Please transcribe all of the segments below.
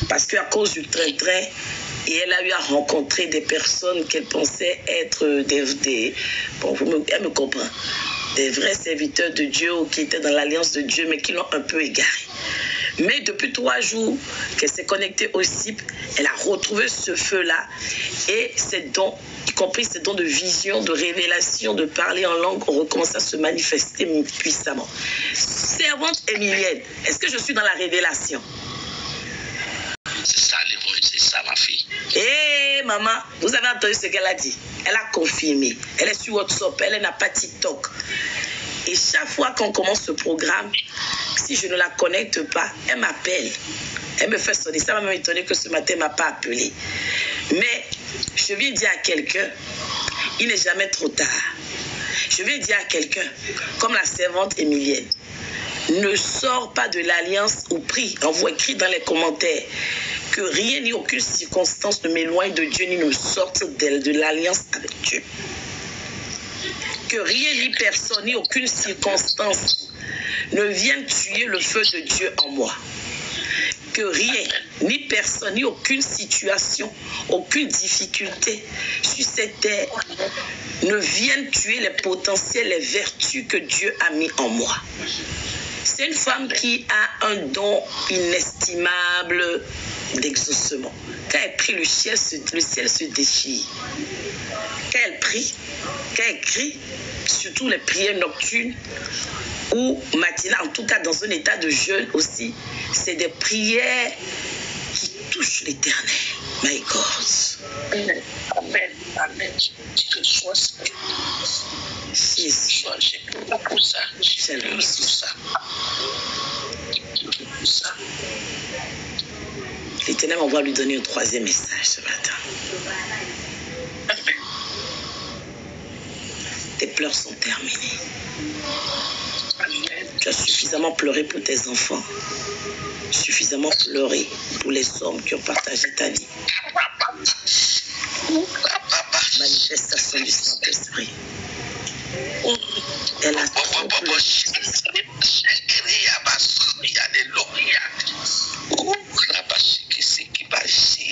Parce qu'à cause du train-train, et elle a eu à rencontrer des personnes qu'elle pensait être elle me comprend, des vrais serviteurs de Dieu qui étaient dans l'alliance de Dieu, mais qui l'ont un peu égaré. Mais depuis 3 jours qu'elle s'est connectée au CIP, elle a retrouvé ce feu-là et ses dons, y compris ses dons de vision, de révélation, de parler en langue, ont recommencé à se manifester puissamment. Servante Emilienne, est-ce que je suis dans la révélation? C'est ça, c'est ça, ma fille. Eh, maman, vous avez entendu ce qu'elle a dit? Elle a confirmé. Elle est sur WhatsApp, elle n'a pas TikTok. Et chaque fois qu'on commence ce programme, si je ne la connecte pas, elle m'appelle. Elle me fait sonner. Ça m'a même étonné que ce matin, elle ne m'a pas appelé. Mais je viens dire à quelqu'un, il n'est jamais trop tard. Je viens dire à quelqu'un, comme la servante Emilienne, ne sors pas de l'alliance ou prie. Envoie écrit dans les commentaires que rien ni aucune circonstance ne m'éloigne de Dieu ni ne me sorte de l'alliance avec Dieu. Que rien ni personne ni aucune circonstance ne vienne tuer le feu de Dieu en moi. Que rien, ni personne, ni aucune situation, aucune difficulté sur cette terre ne vienne tuer les potentiels, les vertus que Dieu a mis en moi. C'est une femme qui a un don inestimable d'exaucement. Quand elle prie, le ciel se déchire. Quand elle prie, quand elle crie, surtout les prières nocturnes ou matinales, en tout cas dans un état de jeûne aussi, c'est des prières qui touchent l'éternel. My God. Amen. Amen. Amen. Que soit ça. J'ai pour ça. J'ai pour ça. Pour ça. L'Éternel, on va lui donner un 3e message ce matin. Amen. Tes pleurs sont terminées. Amen. Tu as suffisamment pleuré pour tes enfants. Suffisamment pleuré pour les hommes qui ont partagé ta vie. Manifestation du Saint-Esprit. Elle a trop pleuré.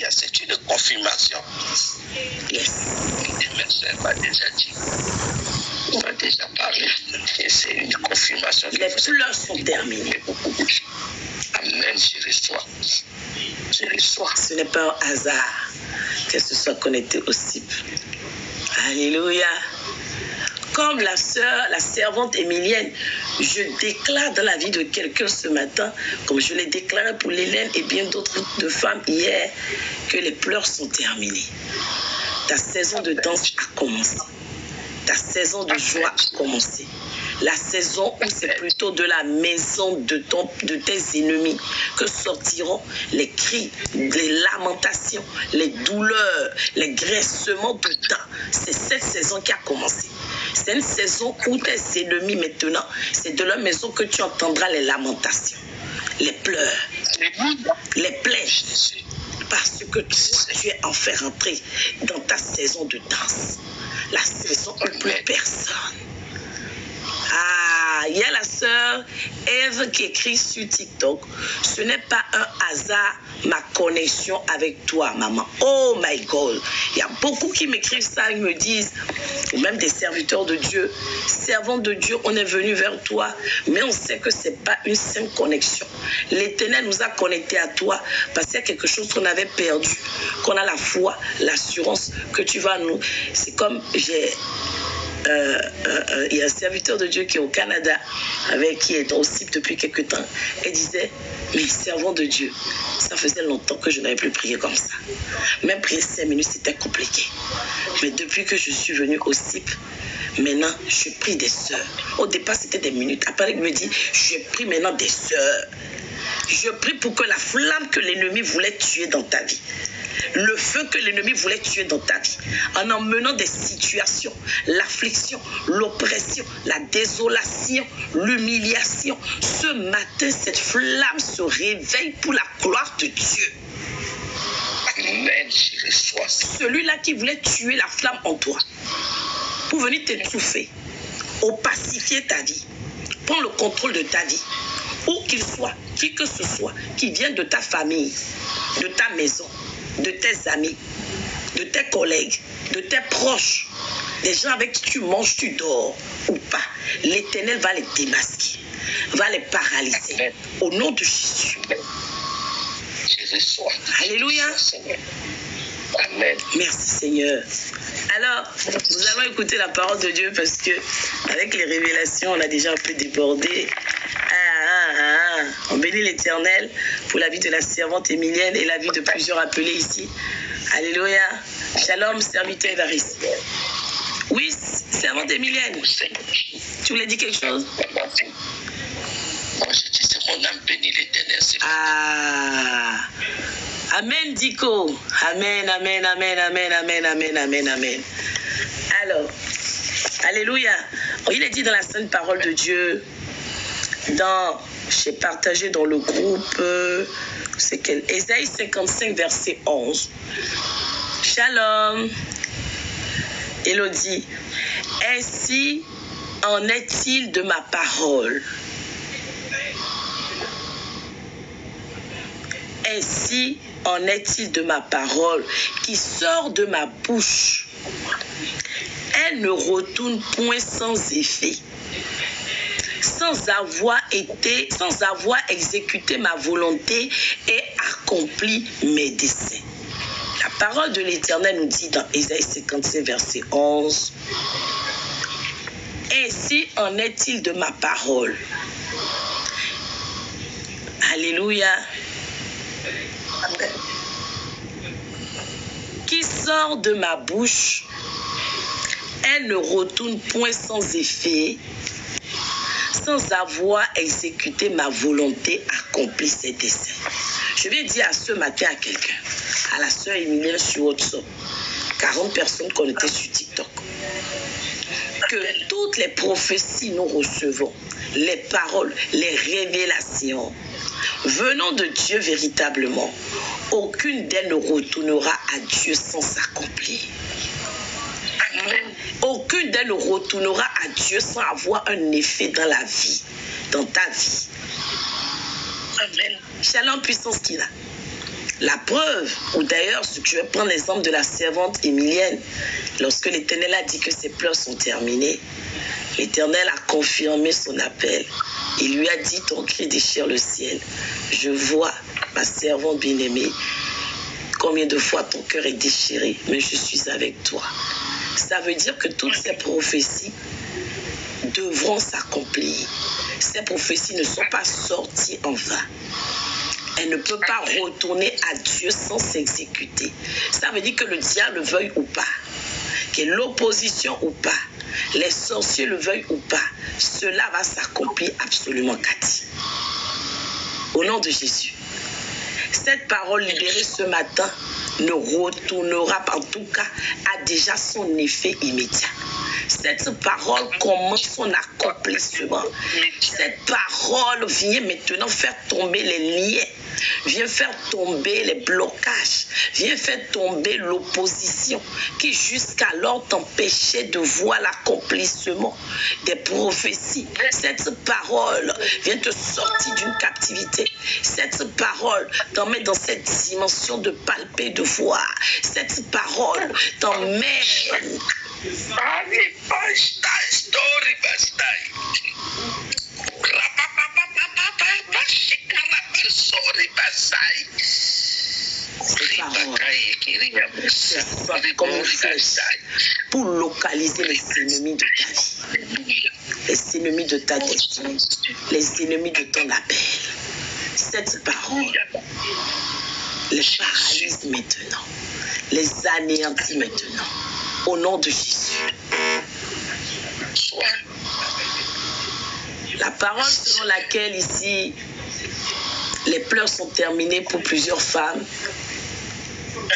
C'est une confirmation. Yes. Elle m'a déjà dit. On m'a déjà parlé. Et c'est une confirmation. Les pleurs sont terminées. Amen, je reçois. Je reçois. Ce n'est pas un hasard qu'elle se soit connectée au CIP. Alléluia. Comme la sœur, la servante Emilienne, je déclare dans la vie de quelqu'un ce matin, comme je l'ai déclaré pour l'Hélène et bien d'autres de femmes hier, que les pleurs sont terminées. Ta saison de danse a commencé. Ta saison de joie a commencé. La saison où c'est plutôt de la maison de tes ennemis que sortiront les cris, les lamentations, les douleurs, les graissements de dents. C'est cette saison qui a commencé. C'est une saison où tes ennemis maintenant, c'est de leur maison que tu entendras les lamentations, les pleurs, les plaintes. Parce que tu es enfin rentré dans ta saison de danse. La saison où plus personne. Ah, il y a la sœur Eve qui écrit sur TikTok. Ce n'est pas un hasard ma connexion avec toi, maman. Oh my God. Il y a beaucoup qui m'écrivent ça, ils me disent, ou même des serviteurs de Dieu, servants de Dieu, on est venu vers toi, mais on sait que ce n'est pas une simple connexion. L'Éternel nous a connectés à toi parce qu'il y a quelque chose qu'on avait perdu, qu'on a la foi, l'assurance que tu vas nous. C'est comme il y a un serviteur de Dieu qui est au Canada, avec qui est aussi depuis quelque temps. Elle disait, mais servant de Dieu, ça faisait longtemps que je n'avais plus prié comme ça. Même prier 5 minutes, c'était compliqué. Mais depuis que je suis venue au CIP, maintenant, je prie des sœurs. Au départ, c'était des minutes. Après, elle me dit, je prie maintenant des sœurs. Je prie pour que la flamme que l'ennemi voulait tuer dans ta vie, le feu que l'ennemi voulait tuer dans ta vie, en emmenant des situations, l'affliction, l'oppression, la désolation, l'humiliation. Ce matin, cette flamme se réveille pour la gloire de Dieu. Amen, je reçois. Celui-là qui voulait tuer la flamme en toi, pour venir t'étouffer, opacifier ta vie, prendre le contrôle de ta vie, où qu'il soit, qui que ce soit, qui vient de ta famille, de ta maison, de tes amis, de tes collègues, de tes proches, des gens avec qui tu manges, tu dors ou pas, l'Éternel va les démasquer, va les paralyser. Au nom de Jésus. Alléluia. Amen. Merci Seigneur. Alors, nous allons écouter la parole de Dieu parce que avec les révélations, on a déjà un peu débordé. On bénit l'Éternel pour la vie de la servante Émilienne et la vie de plusieurs appelés ici. Alléluia. Shalom, serviteur Évariste. Oui, servante Émilienne. Tu voulais dire quelque chose? Moi, je dis, c'est mon âme bénit l'Éternel. Amen, Dico. Amen, amen, amen, amen, amen, amen, amen, amen. Alors, alléluia. Il est dit dans la sainte parole de Dieu, j'ai partagé dans le groupe, c'est quel? Ésaïe 55, verset 11. Shalom. Élodie. Ainsi en est-il de ma parole. Ainsi en est-il de ma parole qui sort de ma bouche. Elle ne retourne point sans effet, sans avoir exécuté ma volonté et accompli mes desseins. La parole de l'Éternel nous dit dans Ésaïe 55, verset 11. Ainsi en est-il de ma parole. Alléluia. Qui sort de ma bouche, elle ne retourne point sans effet, sans avoir exécuté ma volonté, accompli ses desseins. Je vais dire à ce matin à quelqu'un, à la sœur Émilienne sur WhatsApp, 40 personnes connectées sur TikTok, que toutes les prophéties nous recevons, les paroles, les révélations venant de Dieu véritablement, aucune d'elles ne retournera à Dieu sans s'accomplir. Aucune d'elles ne retournera à Dieu sans avoir un effet dans la vie, dans ta vie. Amen. Shalom, puissance qu'il a. La preuve, ou d'ailleurs, si tu veux prendre l'exemple de la servante Émilienne, lorsque l'Éternel a dit que ses pleurs sont terminées, l'Éternel a confirmé son appel. Il lui a dit, ton cri déchire le ciel. Je vois ma servante bien-aimée, combien de fois ton cœur est déchiré, mais je suis avec toi. Ça veut dire que toutes ces prophéties devront s'accomplir. Ces prophéties ne sont pas sorties en vain. Elle ne peut pas retourner à Dieu sans s'exécuter. Ça veut dire que le diable le veuille ou pas, que l'opposition ou pas, les sorciers le veuillent ou pas, cela va s'accomplir absolument, Cathy. Au nom de Jésus. Cette parole libérée ce matin ne retournera pas, en tout cas, a déjà son effet immédiat. Cette parole commence son accomplissement. Cette parole vient maintenant faire tomber les liens, vient faire tomber les blocages, vient faire tomber l'opposition qui jusqu'alors t'empêchait de voir l'accomplissement des prophéties. Cette parole vient te sortir d'une captivité. Cette parole t'emmène dans cette dimension de palper, de voir. Cette parole t'emmène. Comme une flèche pour localiser les ennemis de ta vie, les ennemis de ta destinée, les ennemis de ton appel. Cette parole les paralyse maintenant, les anéantit maintenant, au nom de Jésus. La parole selon laquelle ici les pleurs sont terminés pour plusieurs femmes,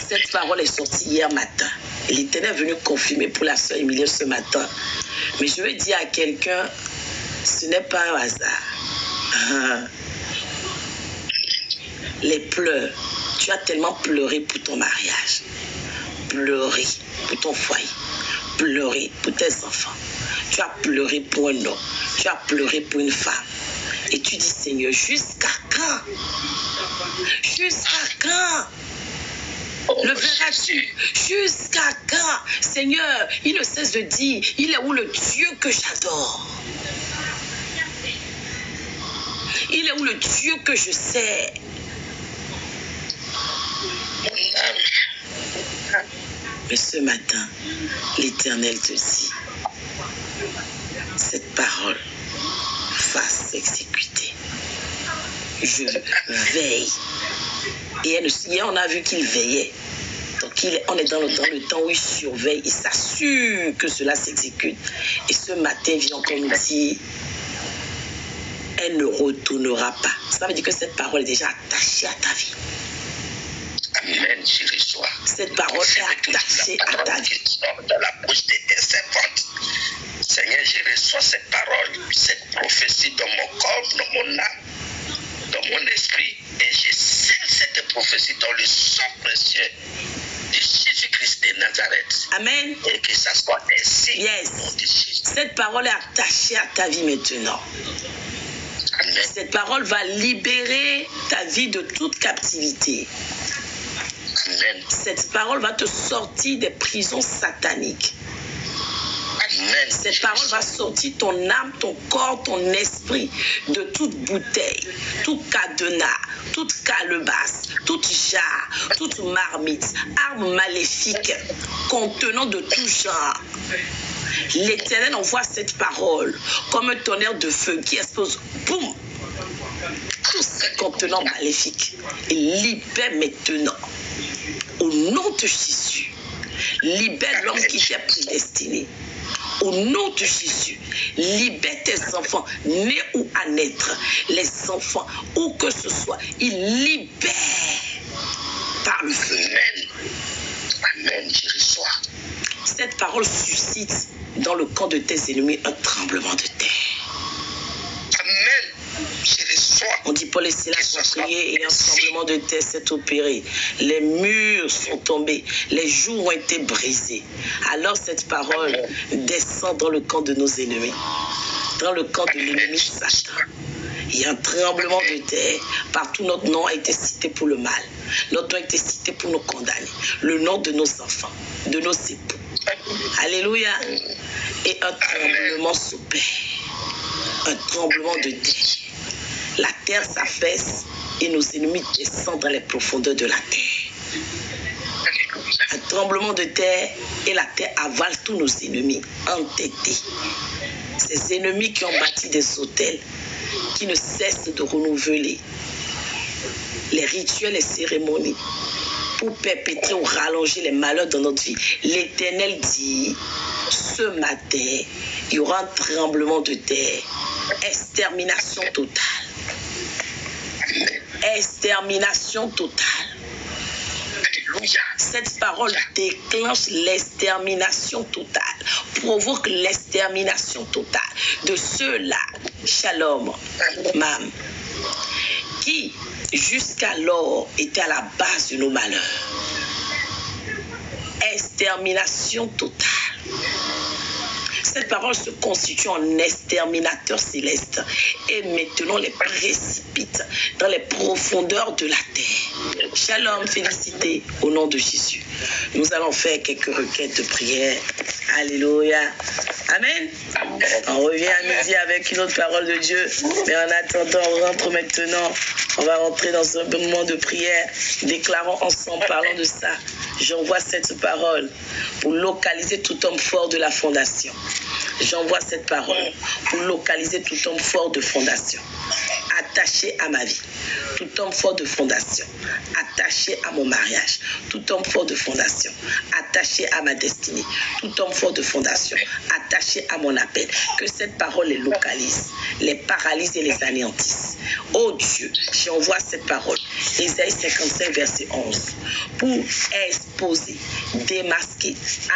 cette parole est sortie hier matin. Et l'Éternel est venu confirmer pour la sœur Émilienne ce matin. Mais je veux dire à quelqu'un, ce n'est pas un hasard. Les pleurs, tu as tellement pleuré pour ton mariage, pleuré pour ton foyer, pleuré pour tes enfants. Tu as pleuré pour un homme, tu as pleuré pour une femme. Et tu dis, Seigneur, jusqu'à quand? Jusqu'à quand? Le verras-tu? Jusqu'à quand? Seigneur, il ne cesse de dire, il est où le Dieu que j'adore? Il est où le Dieu que je sais? Mais ce matin, l'Éternel te dit, cette parole va s'exécuter. Je veille. Et hier, on a vu qu'il veillait. Donc, on est dans le temps où il surveille, il s'assure que cela s'exécute. Et ce matin, il vient comme dire, elle ne retournera pas. Ça veut dire que cette parole est déjà attachée à ta vie. Amen, je reçois. Cette parole est attachée à ta vie. Dans la bouche de tes servantes. Seigneur, je reçois cette parole, cette prophétie dans mon corps, dans mon âme, dans mon esprit. Et je scelle cette prophétie dans le sang précieux de Jésus-Christ de Nazareth. Amen. Et que ça soit ainsi. Yes. Cette parole est attachée à ta vie maintenant. Amen. Cette parole va libérer ta vie de toute captivité. Amen. Cette parole va te sortir des prisons sataniques. Amen. Cette parole va sortir ton âme, ton corps, ton esprit de toute bouteille, tout cadenas, toute calebasse, toute jarre, toute marmite, arme maléfique contenant de tout genre. L'Éternel envoie cette parole comme un tonnerre de feu qui explose, boum, tout ce contenant maléfique. Et libère maintenant, au nom de Jésus, libère l'homme qui t'est prédestiné. Au nom de Jésus, libère tes enfants, nés ou à naître, les enfants, où que ce soit, il libère par le feu. Amen. Amen, je reçois. Cette parole suscite dans le camp de tes ennemis un tremblement de terre. Amen, je reçois. On dit Paul et Silas sont priés et un tremblement de terre s'est opéré. Les murs sont tombés, les joues ont été brisées. Alors cette parole descend dans le camp de nos ennemis, dans le camp de l'ennemi Satan. Il y a un tremblement de terre. Partout notre nom a été cité pour le mal. Notre nom a été cité pour nous condamner. Le nom de nos enfants, de nos époux. Alléluia. Et un tremblement s'opère. Un tremblement de terre. La terre s'affaisse et nos ennemis descendent dans les profondeurs de la terre. Un tremblement de terre et la terre avale tous nos ennemis entêtés. Ces ennemis qui ont bâti des autels, qui ne cessent de renouveler les rituels et cérémonies pour perpétrer ou rallonger les malheurs dans notre vie. L'Éternel dit, ce matin, il y aura un tremblement de terre, extermination totale. Extermination totale. Cette parole déclenche l'extermination totale, provoque l'extermination totale de ceux-là, Shalom, Mam, qui jusqu'alors étaient à la base de nos malheurs. Extermination totale. Cette parole se constitue en exterminateur céleste et maintenant les précipite dans les profondeurs de la terre. Shalom, félicité au nom de Jésus. Nous allons faire quelques requêtes de prière. Alléluia. Amen. On revient à midi avec une autre parole de Dieu. Mais en attendant, on rentre maintenant. On va rentrer dans un moment de prière. Déclarons ensemble, parlons de ça. J'envoie cette parole pour localiser tout homme fort de la fondation. J'envoie cette parole pour localiser tout homme fort de fondation, attaché à ma vie. Tout homme fort de fondation, attaché à mon mariage. Tout homme fort de fondation, attaché à ma destinée. Tout homme fort de fondation, attaché à mon appel. Que cette parole les localise, les paralyse et les anéantisse. Oh Dieu, j'envoie cette parole. Ésaïe 55, verset 11. Pour exposer, démasquer,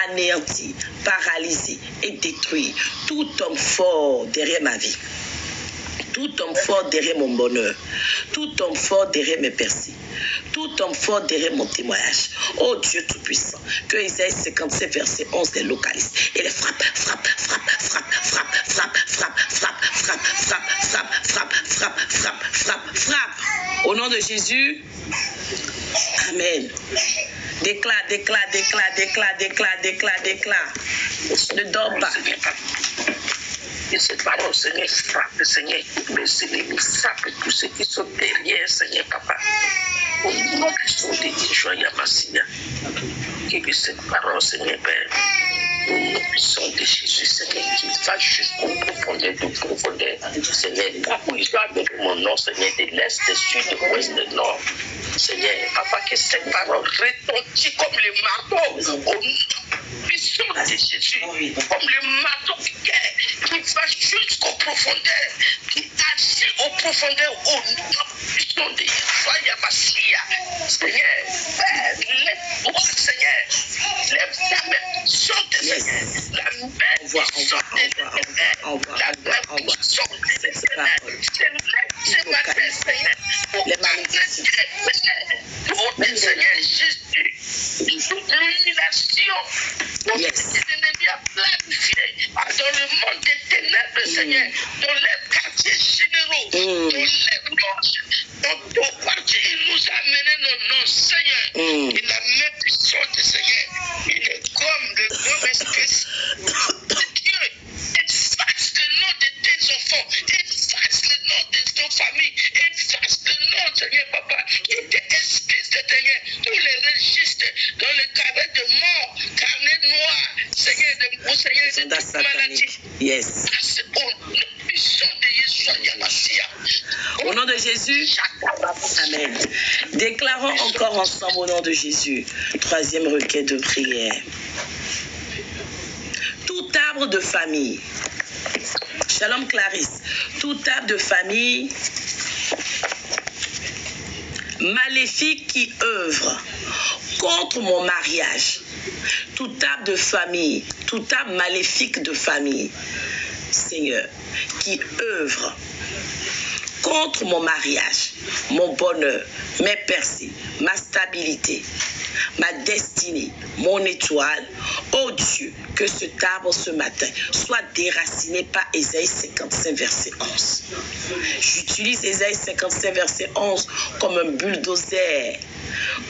anéantir, paralyser et détruire tout homme fort derrière ma vie. Tout homme fort derrière mon bonheur. Tout homme fort derrière mes percées. Tout homme fort derrière mon témoignage. Oh Dieu Tout-Puissant, que Isaïe 57, verset 11 les localise. Et les frappe, frappe, frappe, frappe, frappe, frappe, frappe, frappe, frappe, frappe, frappe, frappe, frappe, frappe, frappe, frappe. Au nom de Jésus, Amen. Déclare, déclare, déclare, déclare, déclare, déclare, déclare. Ne dors pas. Et cette parole, Seigneur, frappe, Seigneur, mes ennemis, frappe tous ceux qui sont derrière, Seigneur, Papa. Au nom puissant de Dieu, joyeux Massia. Que cette parole, Seigneur, Père, au nom puissant de Jésus, Seigneur, qui va jusqu'au profondeur de profondeur. Seigneur, là où il doit mettre mon nom, Seigneur, de l'est, du sud, de l'ouest, de nord. Seigneur, Papa, que cette parole retentit comme le marteau au nom puissant de Jésus, comme le marteau qui va jusqu'aux profondeurs, qui agit aux profondeurs au nom puissant de Jésus. Soyez Massia. Seigneur, lève-toi, Seigneur, lève ta main puissante, Seigneur, la main puissante de ce matin, Seigneur, les malédictions, Seigneur Jésus, toute l'illumination, pour les ennemis à planifier dans le monde des ténèbres, Seigneur, dans les quartiers généraux, dans les loges, dans tout quartier, il nous a amené nos noms, Seigneur, et la main puissante, Seigneur, il est comme le grand esprit de Dieu, efface le nom de tes enfants, efface le nom de ton famille, efface le nom, Seigneur, Papa, et tes esprits, Seigneur, tous les registres, dans le carnet de mort, carnet noir, Seigneur, de toute maladie. Yes. Au nom de Jésus, Amen. Déclarons encore ensemble au nom de Jésus. Troisième requête de prière. Tout arbre de famille. Shalom Clarisse. Tout arbre de famille maléfique qui œuvre contre mon mariage. Tout arbre de famille, tout arbre maléfique de famille, Seigneur, qui œuvre contre mon mariage, mon bonheur, mes percées, ma stabilité, ma destinée, mon étoile. Oh Dieu, que cet arbre ce matin soit déraciné par Ésaïe 55, verset 11. J'utilise Ésaïe 55, verset 11 comme un bulldozer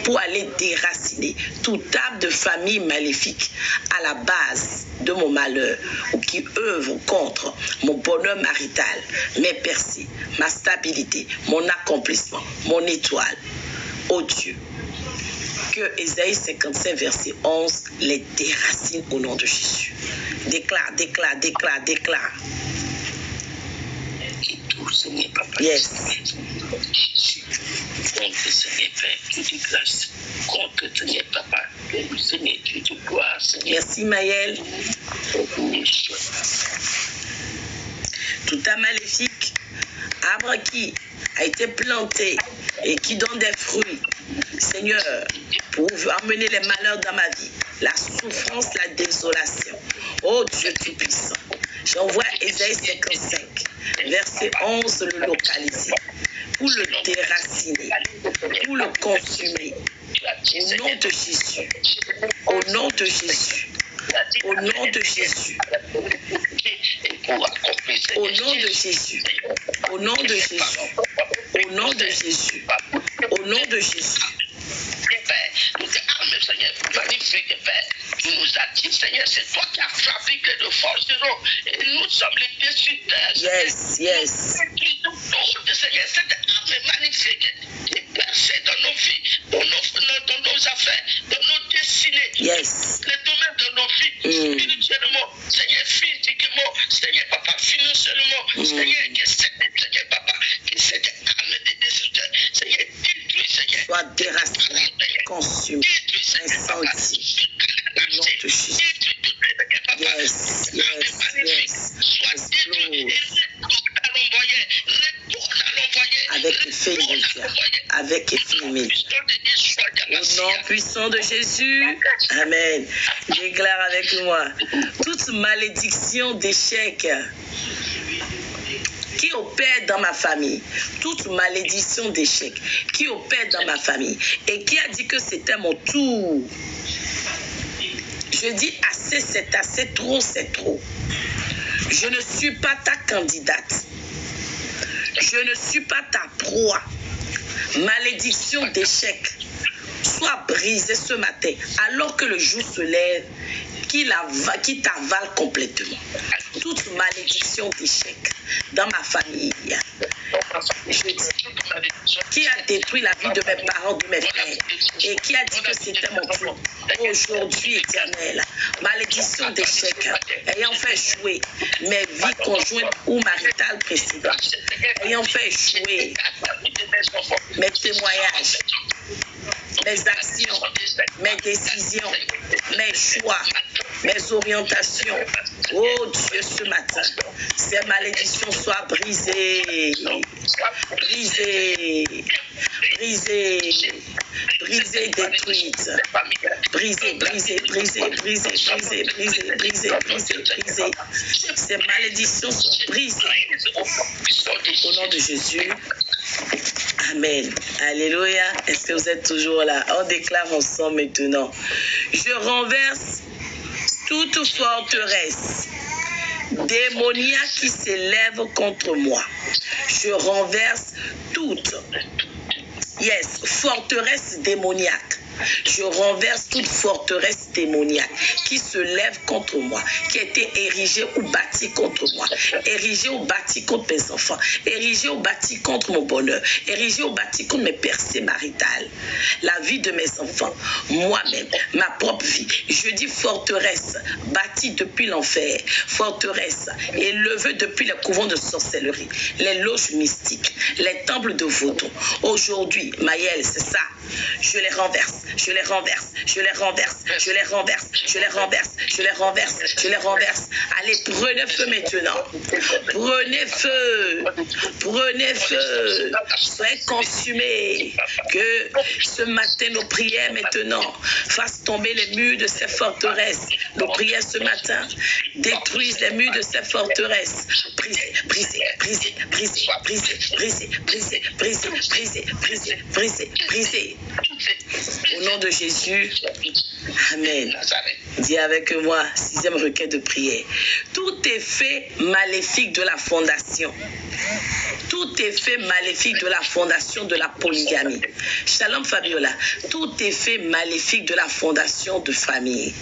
pour aller déraciner tout arbre de famille maléfique à la base de mon malheur ou qui œuvre contre mon bonheur marital, mes percées, ma stabilité, mon accomplissement, mon étoile. Oh Dieu, que Ésaïe 55, verset 11 les déracine au nom de Jésus. Déclare, déclare, déclare, déclare. Seigneur, Papa, yes. Contre Seigneur Père, Dieu de grâce, contre Seigneur Papa, Seigneur Dieu de gloire, Seigneur. Merci Maëlle. Tout un maléfique, arbre qui a été planté et qui donne des fruits, Seigneur, pour amener les malheurs dans ma vie, la souffrance, la désolation. Oh Dieu Tout-Puissant, j'envoie Ésaïe 55, verset 11, le localiser, pour le déraciner, pour le consumer. Au nom de Jésus, au nom de Jésus, au nom de Jésus, au nom de Jésus, au nom de Jésus, au nom de Jésus, au nom de Jésus. Seigneur, magnifique Père, tu nous as dit, Seigneur, c'est toi qui as fabriqué de forgerons et nous sommes les décideurs. Yes, yes. Seigneur, cette arme magnifique qui est percée dans nos vies, dans nos affaires, dans nos destinées, yes. les domaines de nos vies, spirituellement, Seigneur, physiquement, Seigneur, Papa, financièrement, Seigneur, Seigneur, Papa, que cette arme de destructeur, Seigneur, détruit, Seigneur, soit déraciné, consumé, incendie, au nom de Jésus. Yes, yes, yes. Avec effet immédiat, avec effet immédiat. Au nom puissant de Jésus, Amen. Déclare avec moi toute malédiction d'échec qui opère dans ma famille, toute malédiction d'échec qui opère dans ma famille et qui a dit que c'était mon tour. Je dis assez, c'est assez, trop, c'est trop. Je ne suis pas ta candidate. Je ne suis pas ta proie. Malédiction d'échec. Sois brisée ce matin alors que le jour se lève, qui t'avale complètement. Toute malédiction d'échec dans ma famille. Je dis, qui a détruit la vie de mes parents, de mes frères, et qui a dit que c'était mon tour. Aujourd'hui, éternel, malédiction d'échec, ayant fait échouer mes vies conjointes ou maritales précédentes, ayant fait échouer mes témoignages, mes actions, mes décisions, mes choix, mes orientations. Oh Dieu, ce matin, ces malédictions soient brisées, brisées, brisées, brisées, détruites, brisées, brisées, brisées, brisées, brisées, brisées, brisées, brisées, brisées. Ces malédictions sont brisées. Au nom de Jésus. Amen. Alléluia. Est-ce que vous êtes toujours là? On déclare ensemble maintenant. Je renverse toute forteresse démoniaque qui s'élève contre moi. Je renverse toute forteresse démoniaque. Je renverse toute forteresse démoniaque qui se lève contre moi, qui a été érigée ou bâtie contre moi, érigée ou bâtie contre mes enfants, érigée ou bâtie contre mon bonheur, érigée ou bâtie contre mes percées maritales, la vie de mes enfants, moi-même, ma propre vie. Je dis forteresse bâtie depuis l'enfer, forteresse élevée depuis les couvents de sorcellerie, les loges mystiques, les temples de vaudou. Aujourd'hui, Maëlle, c'est ça. Je les renverse, je les renverse, je les renverse, je les renverse, je les renverse, je les renverse, je les renverse. Allez, prenez feu maintenant. Prenez feu. Prenez feu. Soyez consumés. Que ce matin, nos prières maintenant fassent tomber les murs de ces forteresses. Nos prières ce matin détruisent les murs de ces forteresses. Brisez, brisez, brisez, brisez, brisez, brisez, brisez, brisez, brisez, brisez, brisez, brisez. Au nom de Jésus, Amen. Dis avec moi, 6e requête de prière. Tout effet maléfique de la fondation. Tout effet maléfique de la fondation de la polygamie. Shalom Fabiola. Tout effet maléfique de la fondation de famille.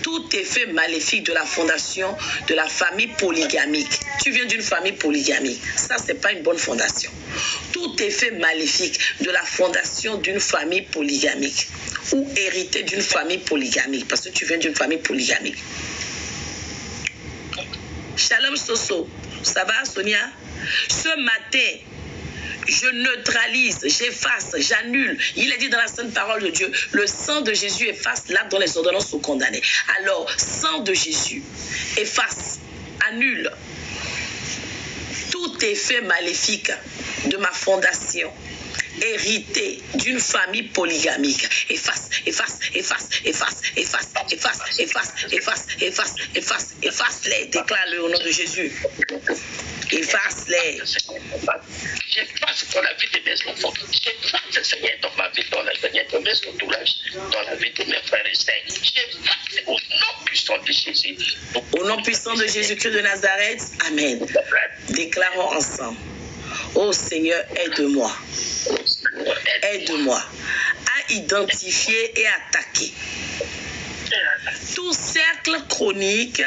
Tout effet maléfique de la fondation de la famille polygamique. Tu viens d'une famille polygamique. Ça, ce n'est pas une bonne fondation. Tout effet maléfique de la fondation d'une famille polygamique ou hérité d'une famille polygamique parce que tu viens d'une famille polygamique. Shalom Soso. Ça va, Sonia? Ce matin, je neutralise, j'efface, j'annule. Il est dit dans la sainte parole de Dieu, le sang de Jésus efface là dont les ordonnances sont condamnées. Alors, sang de Jésus, efface, annule tout effet maléfique de ma fondation, hérité d'une famille polygamique. Efface, efface, efface, efface, efface, efface, efface, efface, efface, efface, efface-les. Déclare-le au nom de Jésus. Efface-les. J'efface dans la vie de mes enfants. J'efface, Seigneur, dans ma vie, dans la vie de mes entourages, dans la vie de mes frères et sœurs. J'efface au nom puissant de Jésus. Au nom puissant de Jésus-Christ de Nazareth. Amen. Déclarons ensemble. Oh Seigneur, aide-moi. Aide-moi à identifier et attaquer tout cercle chronique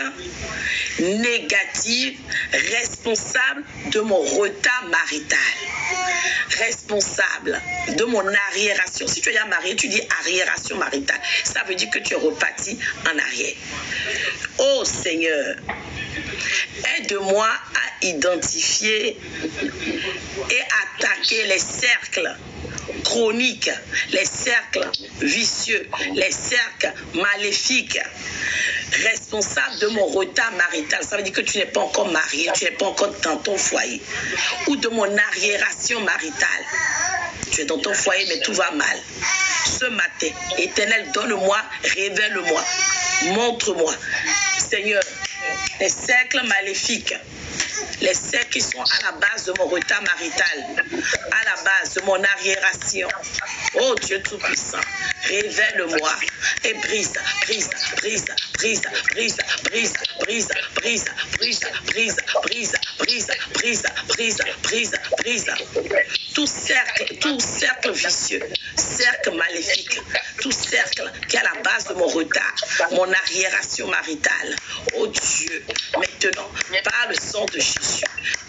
négatif responsable de mon retard marital, responsable de mon arriération. Si tu es déjà marié, tu dis arriération maritale. Ça veut dire que tu es reparti en arrière. Oh Seigneur, aide-moi à identifier et attaquer les cercles chroniques, les cercles vicieux, les cercles maléfiques, responsables de mon retard marital. Ça veut dire que tu n'es pas encore marié, tu n'es pas encore dans ton foyer. Ou de mon arriération maritale. Tu es dans ton foyer, mais tout va mal. Ce matin, Éternel, donne-moi, révèle-moi, montre-moi. Seigneur, les cercles maléfiques les cercles qui sont à la base de mon retard marital, à la base de mon arriération. Oh Dieu Tout-Puissant, révèle-moi et brise, brise, brise, brise, brise, brise, brise, brise, brise, brise, brise, brise, brise, brise, brise, brise. Tout cercle vicieux, cercle maléfique, tout cercle qui est à la base de mon retard, mon arriération maritale. Oh Dieu, maintenant, par le sang de Jésus,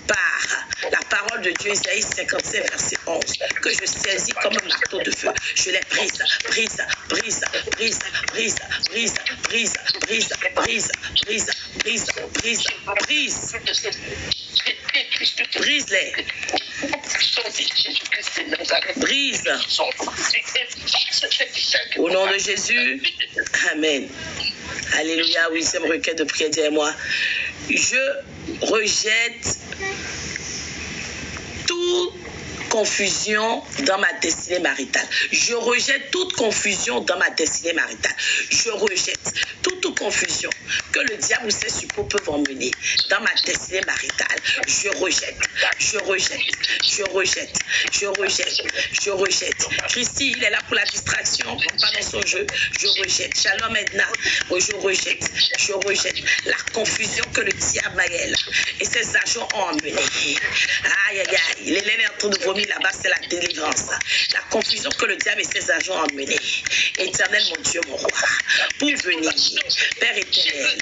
par la parole de Dieu, Isaïe 57, verset 11, que je saisis comme un marteau de feu, je les brise, brise, brise, brise, brise, brise, brise, brise, brise, brise, brise, brise, brise, brise-les. Brise. Au nom de Jésus. Amen. Alléluia. Oui, c'est une requête de prière, dis-moi. Je rejette toute confusion dans ma destinée maritale. Je rejette toute confusion dans ma destinée maritale. Je rejette toute confusion que le diable ou ses suppôts peuvent emmener dans ma destinée maritale. Je rejette, je rejette, je rejette, je rejette, je rejette. Christy, il est là pour la distraction, pas dans son jeu. Je rejette. Shalom Edna, je rejette la confusion que le diable Maël et ses agents ont emmené. Aïe, aïe, aïe. L'Hélène est en train de vomir là-bas, c'est la délivrance. La confusion que le diable et ses agents ont emmené. Éternel, mon Dieu, mon roi, pour venir, Père éternel,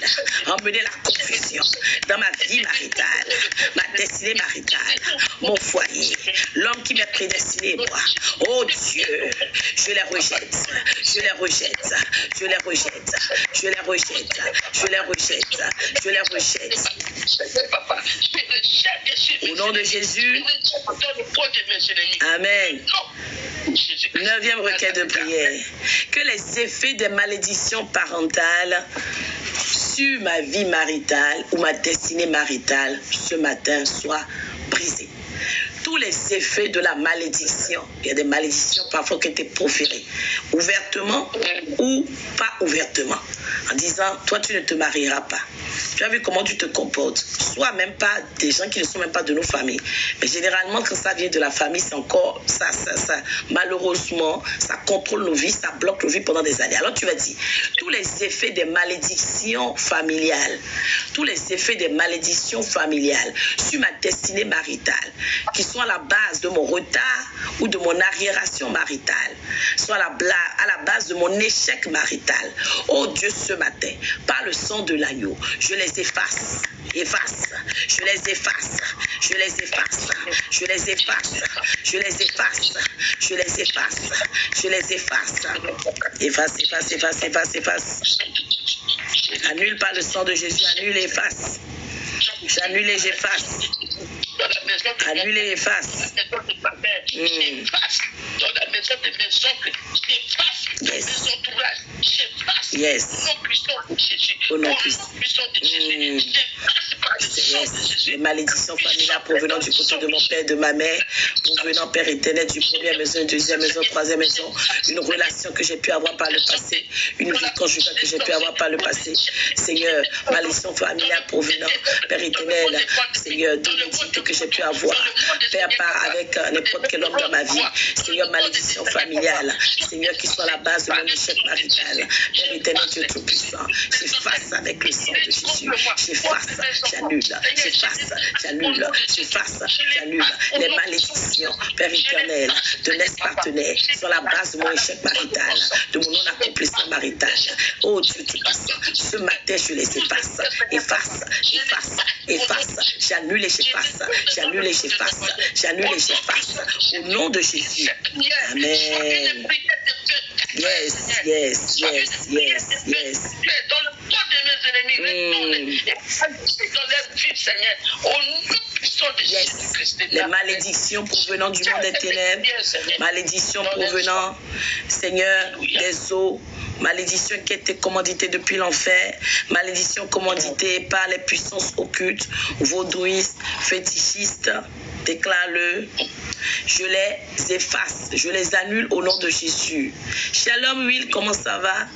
emmener la confusion dans ma vie maritale, ma destinée maritale, mon foyer, l'homme qui m'est prédestiné, moi. Oh Dieu, je les rejette, je les rejette, je les rejette, je les rejette, je les rejette, je les rejette. Au nom de Jésus. Amen. 9e requête de prière. Que les effets des malédictions parentales sur ma vie maritale ou ma destinée maritale ce matin soient brisés. Tous les effets de la malédiction, il y a des malédictions parfois qui ont été proférées, ouvertement ou pas ouvertement, en disant, toi tu ne te marieras pas. Tu as vu comment tu te comportes. Soit même pas des gens qui ne sont même pas de nos familles. Mais généralement, quand ça vient de la famille, c'est encore, ça, malheureusement, ça contrôle nos vies, ça bloque nos vies pendant des années. Alors tu vas dire, tous les effets des malédictions familiales, tous les effets des malédictions familiales sur ma destinée maritale, qui sont à la base de mon retard ou de mon arriération maritale, soit à la base de mon échec marital. Oh Dieu, ce matin, par le sang de l'agneau, je les efface, je les efface, je les efface, je les efface, je les efface, je les efface, je les efface, efface. Annule par le sang de Jésus, annule et efface. J'annule et j'efface. Annule et efface. Yes. Au nom puissant de Jésus. Yes. Les malédictions familiales provenant du côté de mon père, de ma mère, provenant, Père éternel, du première maison, deuxième maison, troisième maison, une relation que j'ai pu avoir par le passé, une vie conjugale que j'ai pu avoir par le passé. Seigneur, malédiction familiale provenant, Père éternel, Seigneur, d'hérédité que j'ai pu avoir, Père, pas avec n'importe quel homme dans ma vie. Seigneur, malédiction familiale, Seigneur, qui soit la base de mon échec marital. Père éternel, Dieu tout-puissant, j'efface avec le sang de Jésus. J'efface, j'annule, j'annule les malédictions, Père éternel, de l'ex-partenaire sur la base de mon échec marital, de mon non-accomplissement marital. Oh Dieu tout-puissant, ce matin, je les efface, j'annule et j'efface, au nom de Jésus. Amen. Yes. Dans le corps de mes ennemis, dans leur vie, Seigneur, au nom puissant de Jésus-Christ. Les malédictions provenant du monde des ténèbres, malédictions provenant, Seigneur, des eaux, malédiction qui a été commanditée depuis l'enfer, malédiction commanditée par les puissances occultes, vaudouistes, fétichistes, déclare-le. Je les efface, je les annule au nom de Jésus. Shalom Will, comment ça va?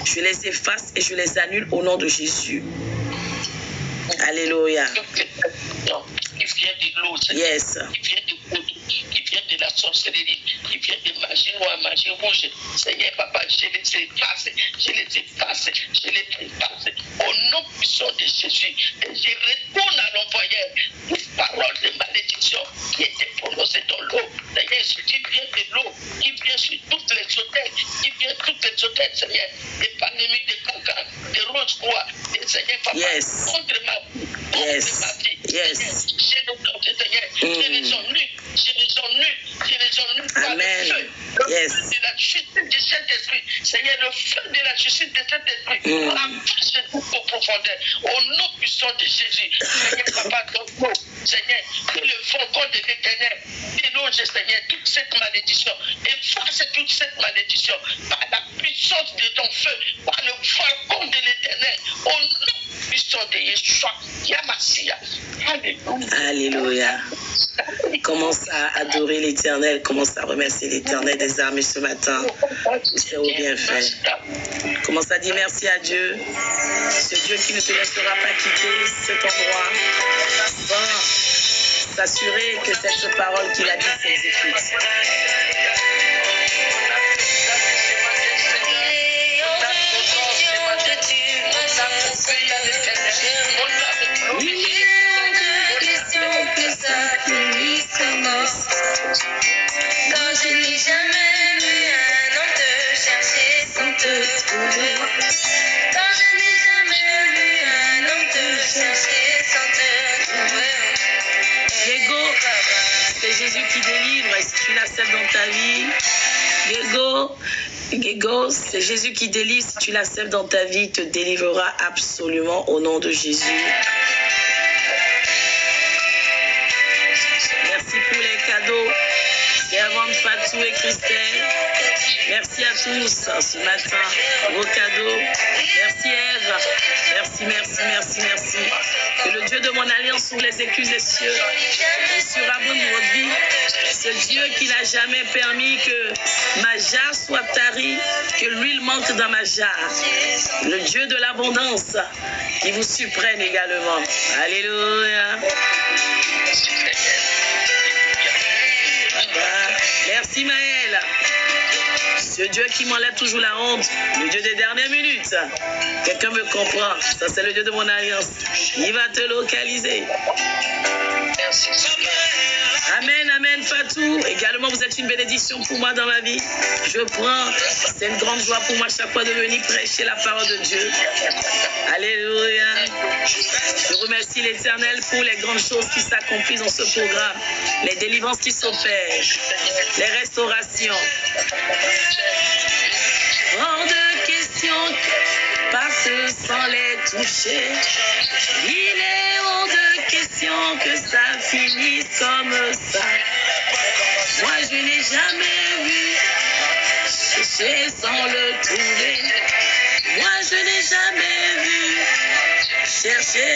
Je les efface et je les annule au nom de Jésus. Alléluia. vient de l'eau, Seigneur. Yes. Qui vient de Kodo, qui vient de la sorcellerie, qui vient de magie noire, magie rouge. Seigneur, papa, je les efface, je les efface, je les efface. Au nom puissant de Jésus, et je retourne à l'envoyeur toute parole de malédiction qui était prononcée dans l'eau. Seigneur, qui vient de l'eau, qui vient sur toutes les hôtels, qui vient toutes les hôtels, Seigneur, des pandémies, des cancans, des roses croix, des Seigneur, papa, Yes. contre ma vie, contre ma vie. Yes. Seigneur, je les ennuie, je les ennuie, je les ennuie par le Amen. feu. Yes. De la justice du Saint-Esprit. Seigneur, le feu de la justice du Saint-Esprit. Ravage tout au profondeur. Au nom puissant de Jésus. Seigneur, papa, ton nom. Seigneur, que le faucon de l'Éternel déloge, Seigneur, toute cette malédiction. Efface toute cette malédiction par la puissance de ton feu, par le faucon de l'Éternel. Au nom puissant de Yeshua, Yamassia. Alléluia. Alléluia. Commence à adorer l'Éternel, commence à remercier l'Éternel des armées ce matin. C'est au bienfait. Commence à dire merci à Dieu, ce Dieu qui ne te laissera pas quitter cet endroit sans s'assurer que cette parole qu'il a dit s'exécute. Quand je n'ai jamais vu un homme te chercher sans te trouver. Quand je n'ai jamais vu un homme te chercher sans te trouver. Diego, c'est Jésus qui délivre. Et si tu l'acceptes dans ta vie, Diego, c'est Jésus qui délivre. Si tu l'acceptes dans ta vie, il te délivrera absolument au nom de Jésus. Merci pour les cadeaux. Servante Fatou et Christelle, merci à tous ce matin, vos cadeaux. Merci Ève, merci. Que le Dieu de mon alliance ouvre les écluses des cieux et surabonde votre vie. Ce Dieu qui n'a jamais permis que ma jarre soit tarie, que l'huile manque dans ma jarre. Le Dieu de l'abondance qui vous supprenne également. Alléluia. Merci Maël. Ce Dieu qui m'enlève toujours la honte, le Dieu des dernières minutes. Quelqu'un me comprend. Ça, c'est le Dieu de mon alliance. Il va te localiser. Amen, amen, Fatou. Également, vous êtes une bénédiction pour moi dans ma vie. Je prends, c'est une grande joie pour moi chaque fois de venir prêcher la parole de Dieu. Alléluia. Je remercie l'Éternel pour les grandes choses qui s'accomplissent dans ce programme, les délivrances qui s'opèrent, les restaurations. Hors de question, passe sans les toucher. Il est hors de question que ça finisse comme ça. Moi, je n'ai jamais vu chercher sans le trouver. Moi, je n'ai jamais vu chercher.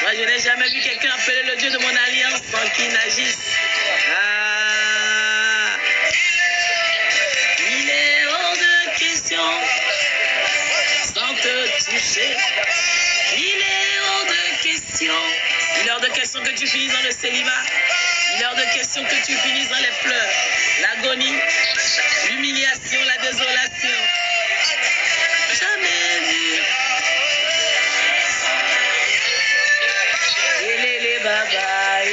Moi, je n'ai jamais vu quelqu'un appeler le Dieu de mon alliance sans qu'il n'agisse. Ah, il est hors de question sans te toucher. Il est hors de question. Il est hors de question que tu finisses dans le célibat. Il est hors de question que tu finisses dans les pleurs, l'agonie, l'humiliation, la désolation. Jamais vu. Les baba,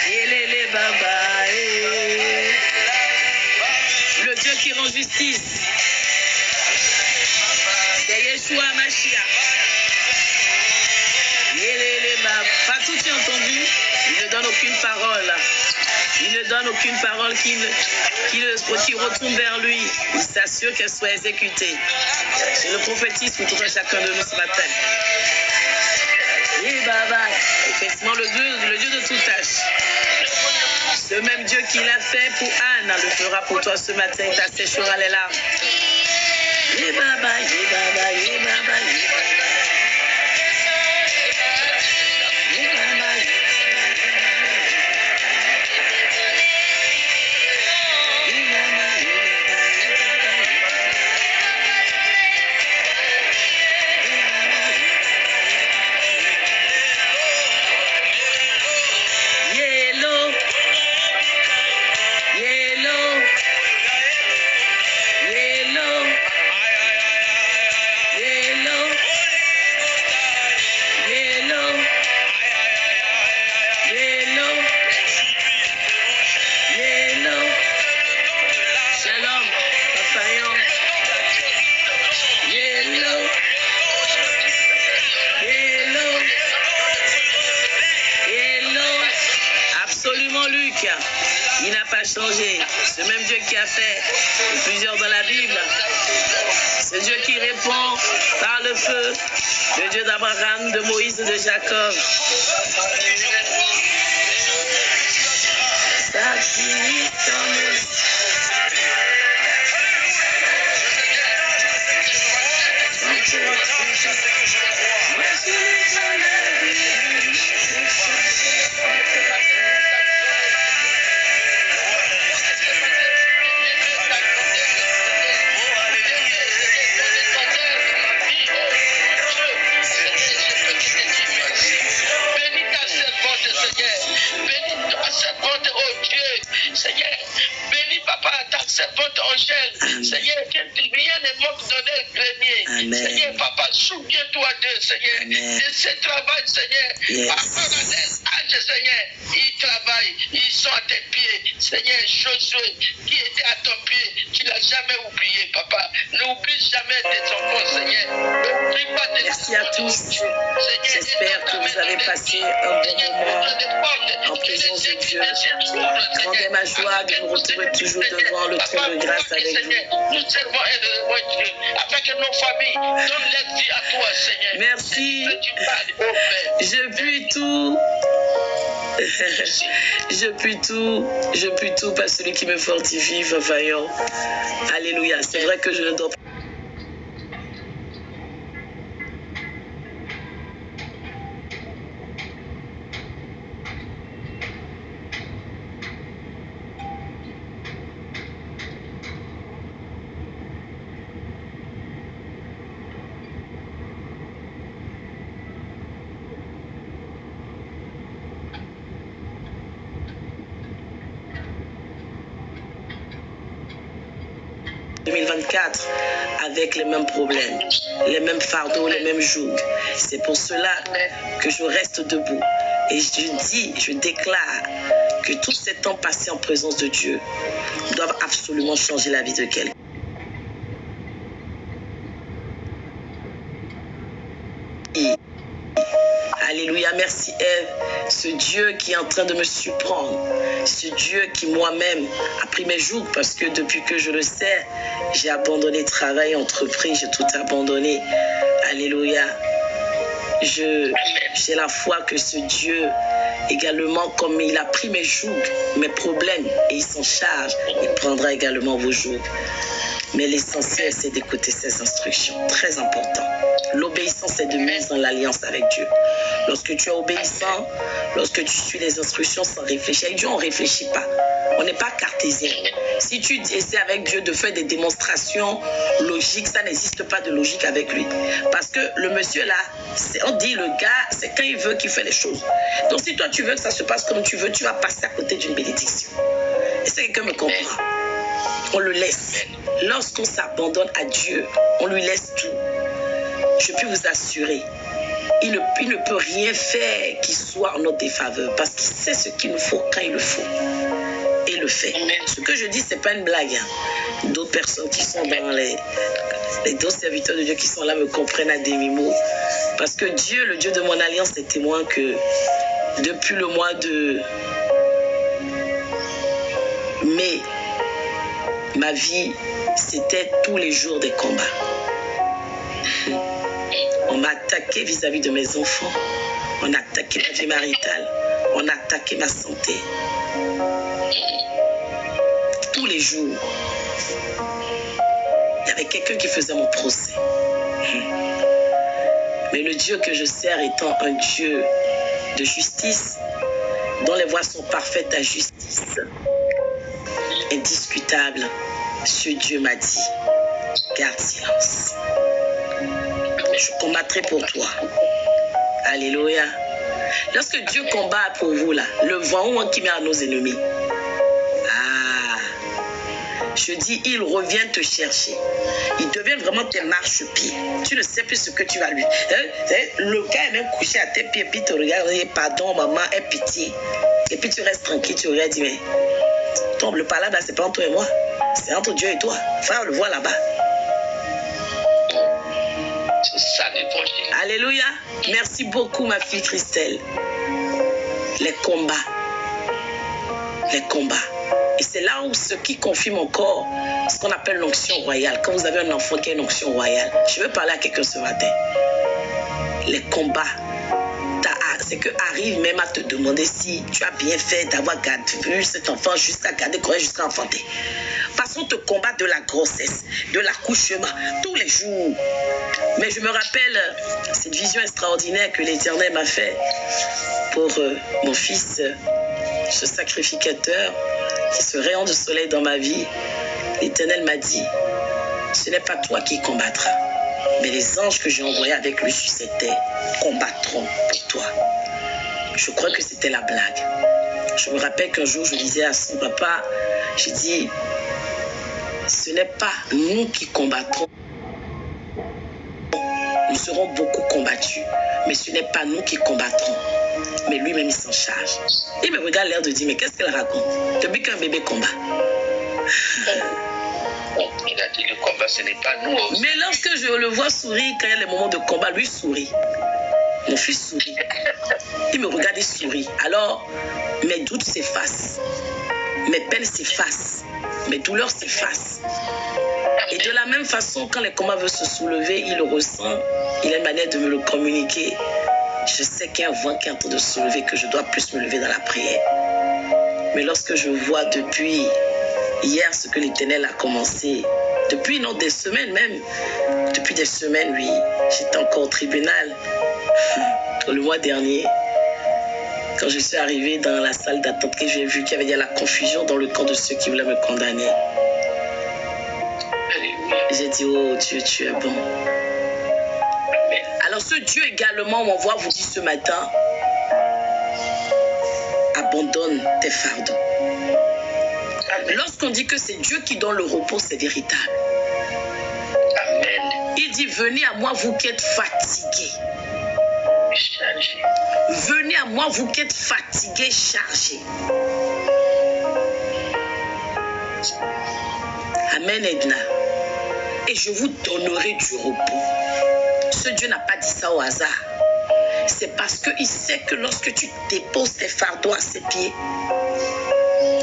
les baba, le Dieu qui rend justice, c'est Yeshua Mashiach. Pas tout est entendu, il ne donne aucune parole. Il ne donne aucune parole qui retourne vers lui. Il s'assure qu'elle soit exécutée. Je le prophétise pour tout un chacun de nous ce matin. Et baba, effectivement, le Dieu de toute tâche. Ce même Dieu qui l'a fait pour Anne le fera pour toi ce matin. Il t'asséchera les larmes. Et baba, et baba, et baba, et baba. pas changé. Ce même Dieu qui a fait plusieurs dans la Bible. Ce Dieu qui répond par le feu. Le Dieu d'Abraham, de Moïse et de Jacob. Ça finit Seigneur, bénis papa, ta servante Angèle. Seigneur, rien ne manque dans les greniers. Seigneur, papa, souviens-toi d'eux, Seigneur. De ce travail, Seigneur. Papa, dans les âges, Seigneur, ils travaillent, ils sont à tes pieds. Seigneur, Josué, qui était à ton pied, tu ne l'as jamais oublié, papa. N'oublie jamais tes enfants, Seigneur. N'oublie pas tes Merci à tous. J'espère que vous avez passé un bon moment en présence de Dieu. Grande est ma joie de vous retrouver toujours devant le trône de grâce avec vous. Nous servons Dieu, afin que nos familles donnent leur vie à toi, Seigneur. Merci. Je puis tout. Je puis tout par celui qui me fortifie, vaillant. Alléluia. C'est vrai que je ne dois pas. Avec les mêmes problèmes, les mêmes fardeaux, les mêmes jougs. C'est pour cela que je reste debout. Et je déclare que tous ces temps passés en présence de Dieu doivent absolument changer la vie de quelqu'un. Alléluia, merci Ève, ce Dieu qui est en train de me surprendre, ce Dieu qui moi-même a pris mes jours parce que depuis que je le sais, j'ai abandonné travail, entreprise, j'ai tout abandonné. Alléluia, j'ai la foi que ce Dieu également, comme il a pris mes jours, mes problèmes et il s'en charge, il prendra également vos jours. Mais l'essentiel, c'est d'écouter ses instructions. Très important. L'obéissance, c'est de mise dans l'alliance avec Dieu. Lorsque tu es obéissant, lorsque tu suis les instructions sans réfléchir, avec Dieu, on ne réfléchit pas. On n'est pas cartésien. Si tu essaies avec Dieu de faire des démonstrations logiques, ça n'existe pas de logique avec lui. Parce que le monsieur là, on dit le gars, c'est quand il veut qu'il fait les choses. Donc si toi tu veux que ça se passe comme tu veux, tu vas passer à côté d'une bénédiction. Est-ce que quelqu'un me comprend? On le laisse. Lorsqu'on s'abandonne à Dieu, on lui laisse tout. Je peux vous assurer, il ne peut rien faire qui soit en notre défaveur parce qu'il sait ce qu'il nous faut quand il le faut. Et il le fait. Ce que je dis, ce n'est pas une blague. D'autres personnes qui sont dans les d'autres serviteurs de Dieu qui sont là me comprennent à demi-mot. Parce que Dieu, le Dieu de mon alliance, est témoin que depuis le mois de mai, ma vie, c'était tous les jours des combats. On m'a attaqué vis-à-vis de mes enfants. On a attaqué ma vie maritale. On a attaqué ma santé. Tous les jours, il y avait quelqu'un qui faisait mon procès. Mais le Dieu que je sers étant un Dieu de justice, dont les voies sont parfaites à justice, indiscutable, ce Dieu m'a dit, garde silence. Je combattrai pour toi. Alléluia. Lorsque Dieu combat pour vous, là, le vent qui met à nos ennemis, je dis, il revient te chercher. Il devient vraiment tes marchepieds. Tu ne sais plus ce que tu vas lui. Le gars est même couché à tes pieds, puis te regarde, pardon, maman, aie pitié. Et puis tu restes tranquille, tu regardes, dis, mais tombe, le palabre là, c'est pas entre toi et moi. C'est entre Dieu et toi. Frère, le voit là-bas. Alléluia. Merci beaucoup, ma fille Christelle. Les combats. Et Donc, ce qui confirme encore ce qu'on appelle l'onction royale. Quand vous avez un enfant qui a une onction royale, je veux parler à quelqu'un ce matin. Les combats, c'est que arrive même à te demander si tu as bien fait d'avoir vu cet enfant jusqu'à garder correct, jusqu'à enfanter. Parce qu'on te combat de la grossesse, de l'accouchement, tous les jours. Mais je me rappelle cette vision extraordinaire que l'Éternel m'a fait pour mon fils, ce sacrificateur qui se rayonne de soleil dans ma vie. L'Éternel m'a dit, ce n'est pas toi qui combattras, mais les anges que j'ai envoyés avec lui sur cette terre combattront pour toi. Je crois que c'était la blague. Je me rappelle qu'un jour, je disais à son papa, j'ai dit, ce n'est pas nous qui combattrons. Nous serons beaucoup combattus, mais ce n'est pas nous qui combattrons. Mais lui-même, il s'en charge. Il me regarde l'air de dire, mais qu'est-ce qu'elle raconte? Depuis qu'un bébé combat. Il a dit, le combat, ce n'est pas nous. Mais lorsque je le vois sourire, quand il y a les moments de combat, lui sourit. Mon fils sourit. Il me regarde et sourit. Alors, mes doutes s'effacent. Mes peines s'effacent. Mes douleurs s'effacent. Et de la même façon, quand les combats veulent se soulever, il le ressent. Il a une manière de me le communiquer. Je sais qu'il y a un vent qui est en train de se soulever, que je dois plus me lever dans la prière. Mais lorsque je vois depuis hier ce que l'Éternel a commencé, depuis des semaines même, depuis des semaines, oui, j'étais encore au tribunal le mois dernier. Quand je suis arrivée dans la salle d'attente, que j'ai vu qu'il y avait de la confusion dans le camp de ceux qui voulaient me condamner. J'ai dit, oh Dieu, tu es bon. Alors ce Dieu également m'envoie vous dire ce matin, abandonne tes fardeaux. Lorsqu'on dit que c'est Dieu qui donne le repos, c'est véritable. Amen. Il dit, venez à moi vous qui êtes fatigués. Chargé. Venez à moi vous qui êtes fatigués, chargés. Amen, Edna. Et je vous donnerai du repos. Ce Dieu n'a pas dit ça au hasard. C'est parce qu'il sait que lorsque tu déposes tes fardeaux à ses pieds,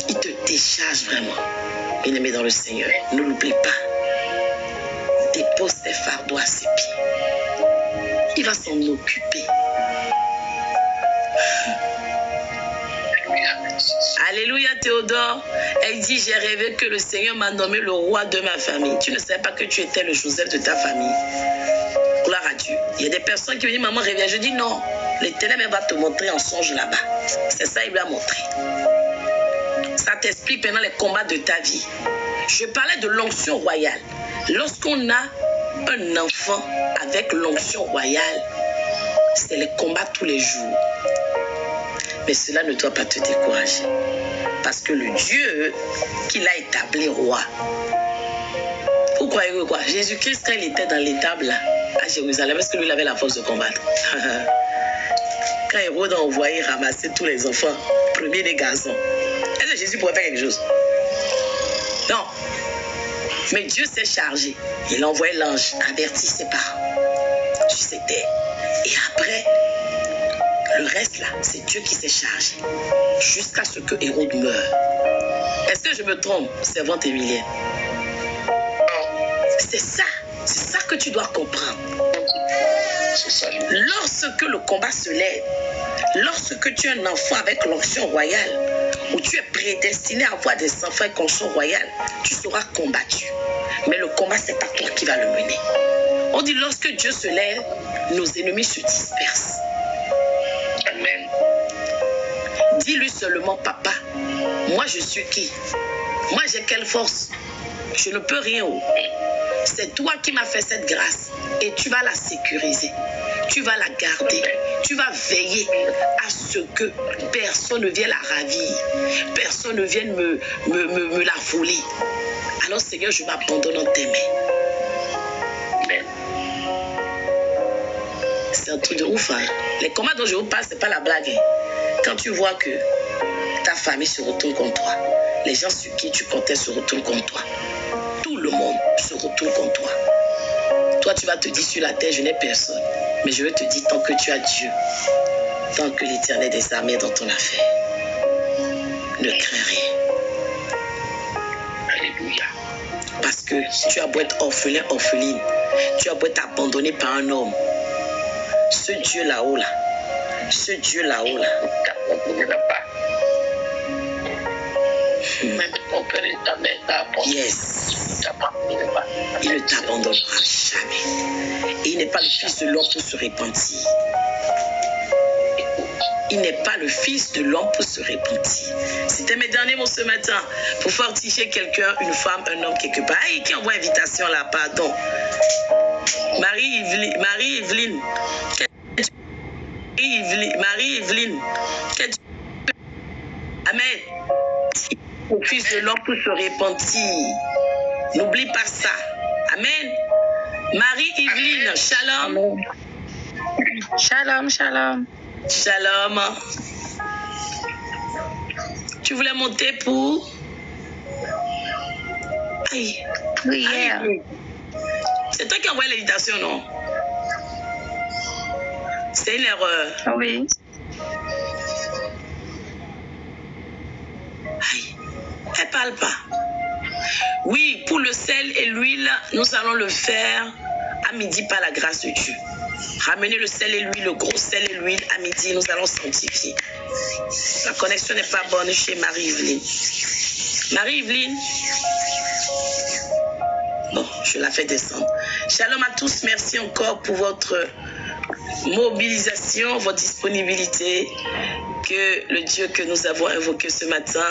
il te décharge vraiment. Bien-aimé dans le Seigneur, ne l'oublie pas. Dépose tes fardeaux à ses pieds. Il va s'en occuper. Alléluia Théodore. Elle dit, j'ai rêvé que le Seigneur m'a nommé le roi de ma famille. Tu ne savais pas que tu étais le Joseph de ta famille. Gloire à Dieu. Il y a des personnes qui me disent, maman, reviens. Je dis non. L'Éternel va te montrer en songe là-bas. C'est ça, il lui a montré. Ça t'explique maintenant les combats de ta vie. Je parlais de l'onction royale. Lorsqu'on a un enfant avec l'onction royale, c'est les combats tous les jours. Mais cela ne doit pas te décourager. Parce que le Dieu qui l'a établi roi, vous croyez que quoi? Jésus-Christ, quand il était dans l'étable là, à Jérusalem, est-ce que lui il avait la force de combattre? Quand Hérode a envoyé ramasser tous les enfants, premiers des garçons, est-ce que Jésus pourrait faire quelque chose? Non. Mais Dieu s'est chargé. Il a envoyé l'ange, averti ses parents sur cette terre. Et après, le reste là, c'est Dieu qui s'est chargé. Jusqu'à ce que Hérode meure. Est-ce que je me trompe, servante Émilienne? C'est ça que tu dois comprendre. C'est ça. Lorsque le combat se lève, lorsque tu es un enfant avec l'onction royale, où tu es prédestiné à avoir des enfants avec l'onction royale, tu seras combattu. Mais le combat, c'est pas toi qui vas le mener. On dit lorsque Dieu se lève, nos ennemis se dispersent. Amen. Dis-lui seulement, papa, moi je suis qui? Moi j'ai quelle force? Je ne peux rien. C'est toi qui m'as fait cette grâce et tu vas la sécuriser. Tu vas la garder. Tu vas veiller à ce que personne ne vienne la ravir. Personne ne vienne me la voler. Alors Seigneur, je m'abandonne en tes mains. Amen. C'est un truc de ouf. Hein? Les combats dont je vous parle, c'est pas la blague. Hein? Quand tu vois que ta famille se retourne contre toi, les gens sur qui tu comptais se retournent contre toi. Tout le monde se retourne contre toi. Toi, tu vas te dire sur la terre, je n'ai personne. Mais je veux te dire, tant que tu as Dieu, tant que l'Éternel des armées est dans ton affaire, ne crains rien. que tu as beau être orphelin, orpheline, tu as beau être abandonné par un homme, ce Dieu là-haut, là, ce Dieu là-haut, là, t'abandonnera pas. Même ton père et ta mère t'abandonnent. yes, Il ne t'abandonnera pas. il ne t'abandonnera jamais. Et il n'est pas le fils de l'homme pour se repentir. Il n'est pas le fils de l'homme pour se repentir. C'était mes derniers mots ce matin. Pour fortifier quelqu'un, une femme, un homme quelque part. Hey, qui envoie invitation là, pardon. Marie-Evelyne. Marie-Evelyne. Amen. Le fils de l'homme pour se repentir. N'oublie pas ça. Amen. Marie-Evelyne, shalom. Amen. Shalom, shalom. Shalom. Tu voulais monter pour... Aïe. Oui, hier. Aïe. C'est toi qui envoie l'invitation, non? C'est une erreur. Oui. Aïe. Elle parle pas. Oui, pour le sel et l'huile, nous allons le faire à midi par la grâce de Dieu. Ramenez le sel et l'huile, le gros sel et l'huile à midi, nous allons sanctifier. La connexion n'est pas bonne chez Marie-Evelyne. Marie-Evelyne. Bon, je la fais descendre. Shalom à tous, merci encore pour votre mobilisation, votre disponibilité. Que le Dieu que nous avons invoqué ce matin,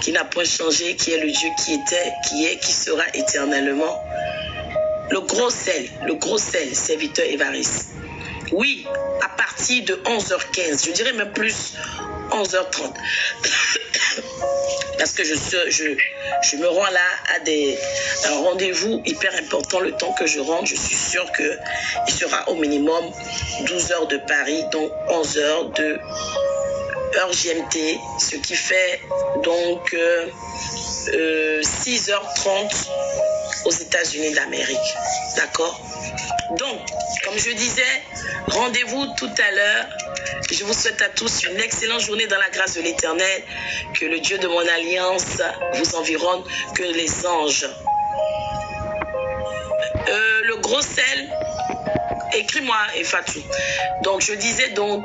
qui n'a point changé, qui est le Dieu qui était, qui est, qui sera éternellement. Le gros sel, serviteur Évariste. Oui, à partir de 11h15, je dirais même plus 11h30. Parce que je me rends là à un rendez-vous hyper important. Le temps que je rentre, je suis sûre qu'il sera au minimum 12 heures de Paris, donc 11 heures de heure GMT, ce qui fait donc 6h30 aux États-Unis d'Amérique. D'accord? Donc, comme je disais, rendez-vous tout à l'heure. Je vous souhaite à tous une excellente journée dans la grâce de l'Éternel. Que le Dieu de mon alliance vous environne, que les anges. Le gros sel, écris-moi, Fatou. Donc, je disais donc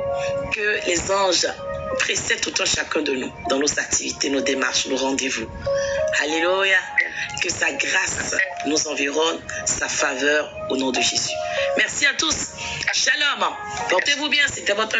que les anges précèdent tout un chacun de nous dans nos activités, nos démarches, nos rendez-vous. Alléluia. Que sa grâce nous environne, sa faveur au nom de Jésus. Merci à tous. Shalom. Portez-vous bien. C'était votre